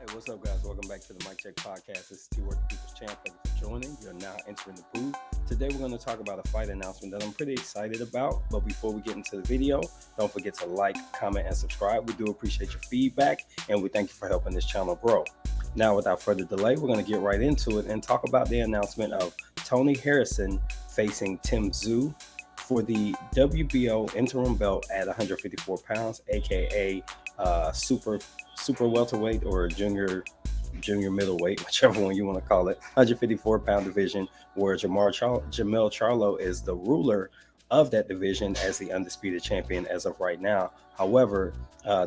Hey, what's up, guys? Welcome back to the Mic Check Podcast. This is Tszyu, the People's Champ. Thank you for joining. You're now entering the booth. Today, we're going to talk about a fight announcement that I'm pretty excited about. But before we get into the video, don't forget to like, comment, and subscribe. We do appreciate your feedback, and we thank you for helping this channel grow. Now, without further delay, we're going to get right into it and talk about the announcement of Tony Harrison facing Tszyu for the WBO Interim belt at 154 pounds, aka super welterweight or junior middleweight, whichever one you want to call it, 154-pound division, where Jamel Charlo is the ruler of that division as the undisputed champion as of right now. However,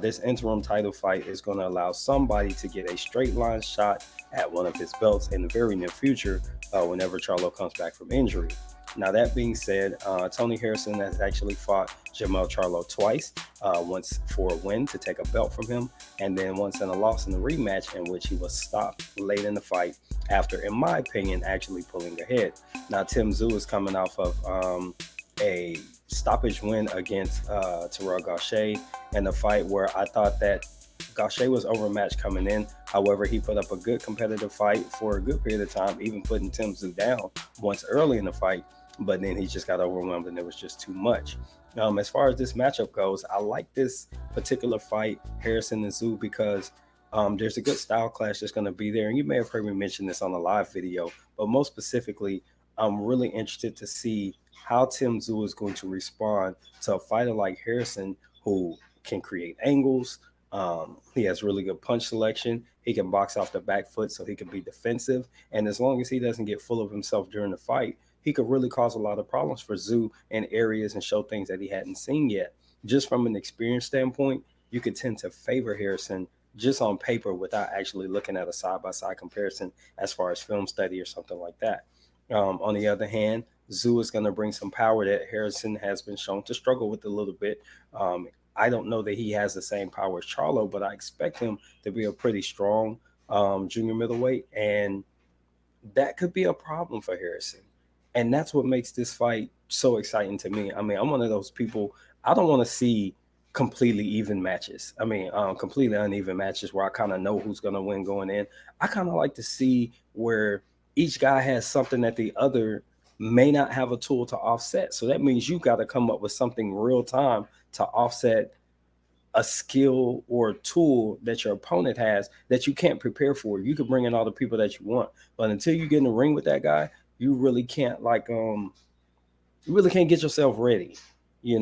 this interim title fight is going to allow somebody to get a straight line shot at one of his belts in the very near future whenever Charlo comes back from injury. Now, that being said, Tony Harrison has actually fought Jamel Charlo twice, once for a win to take a belt from him, and then once in a loss in the rematch in which he was stopped late in the fight after, in my opinion, actually pulling ahead. Now, Tszyu is coming off of a stoppage win against Terrell Gausha in a fight where I thought that Gausha was overmatched coming in. However, he put up a good competitive fight for a good period of time, even putting Tszyu down once early in the fight, but then he just got overwhelmed and it was just too much. As far as this matchup goes, I like this particular fight, Harrison and Tszyu, because there's a good style clash that's going to be there. And you may have heard me mention this on a live video, but most specifically, I'm really interested to see how Tszyu is going to respond to a fighter like Harrison, who can create angles. He has really good punch selection. He can box off the back foot, so he can be defensive. And as long as he doesn't get full of himself during the fight, he could really cause a lot of problems for Tszyu in areas and show things that he hadn't seen yet. Just from an experience standpoint, you could tend to favor Harrison just on paper without actually looking at a side-by-side comparison as far as film study or something like that. On the other hand, Tszyu is going to bring some power that Harrison has been shown to struggle with a little bit. I don't know that he has the same power as Charlo, but I expect him to be a pretty strong junior middleweight, and that could be a problem for Harrison. And that's what makes this fight so exciting to me. I mean, I'm one of those people, I don't want to see completely even matches. I mean, completely uneven matches where I kind of know who's going to win going in. I kind of like to see where each guy has something that the other may not have a tool to offset. So that means you got to come up with something real time to offset a skill or a tool that your opponent has that you can't prepare for. You can bring in all the people that you want, but until you get in the ring with that guy, you really can't you really can't get yourself ready. You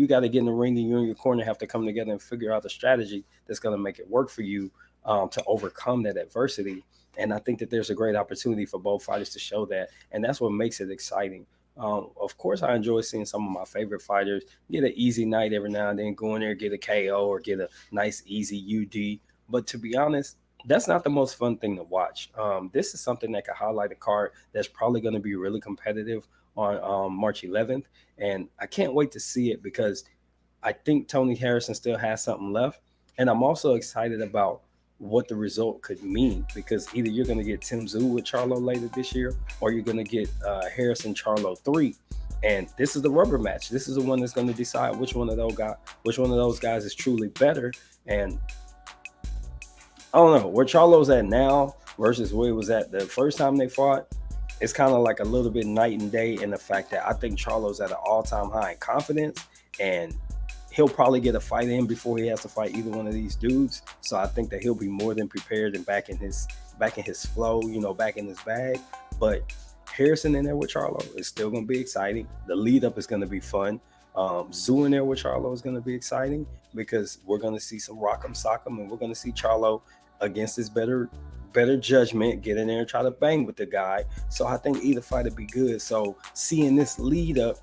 got to get in the ring, and you and your corner have to come together and figure out the strategy that's going to make it work for you to overcome that adversity. And I think that there's a great opportunity for both fighters to show that, and that's what makes it exciting. Of course, I enjoy seeing some of my favorite fighters get an easy night every now and then, go in there, get a KO or get a nice, easy UD. But to be honest, that's not the most fun thing to watch. This is something that could highlight a card that's probably going to be really competitive on March 11th. And I can't wait to see it because I think Tony Harrison still has something left. And I'm also excited about what the result could mean, because either you're going to get Tszyu with Charlo later this year, or you're going to get Harrison Charlo 3. And this is the rubber match. This is the one that's going to decide which one of those guys is truly better. And I don't know where Charlo's at now versus where he was at the first time they fought. It's kind of like a little bit night and day in the fact that I think Charlo's at an all-time high in confidence, and he'll probably get a fight in before he has to fight either one of these dudes. So I think that he'll be more than prepared and back in his flow, back in his bag. But Harrison in there with Charlo is still going to be exciting. The lead up is going to be fun. Tszyu in there with Charlo is going to be exciting because we're going to see some rock'em sock'em, and we're going to see Charlo against his better judgment get in there and try to bang with the guy. So I think either fight would be good. So seeing this lead up,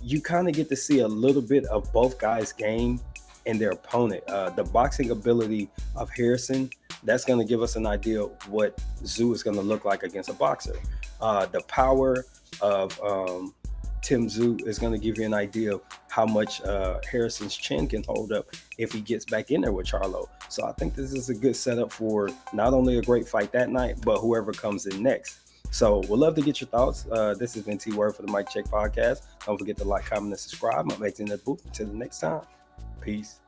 you kind of get to see a little bit of both guys' game and their opponent. The boxing ability of Harrison, that's going to give us an idea of what Tszyu is going to look like against a boxer. The power of Tszyu is going to give you an idea of how much Harrison's chin can hold up if he gets back in there with Charlo. So I think this is a good setup for not only a great fight that night, but whoever comes in next. So we'd love to get your thoughts. This has been T-Word for the Mic Check Podcast. Don't forget to like, comment, and subscribe. I'm exiting the booth. Until the next time. Peace.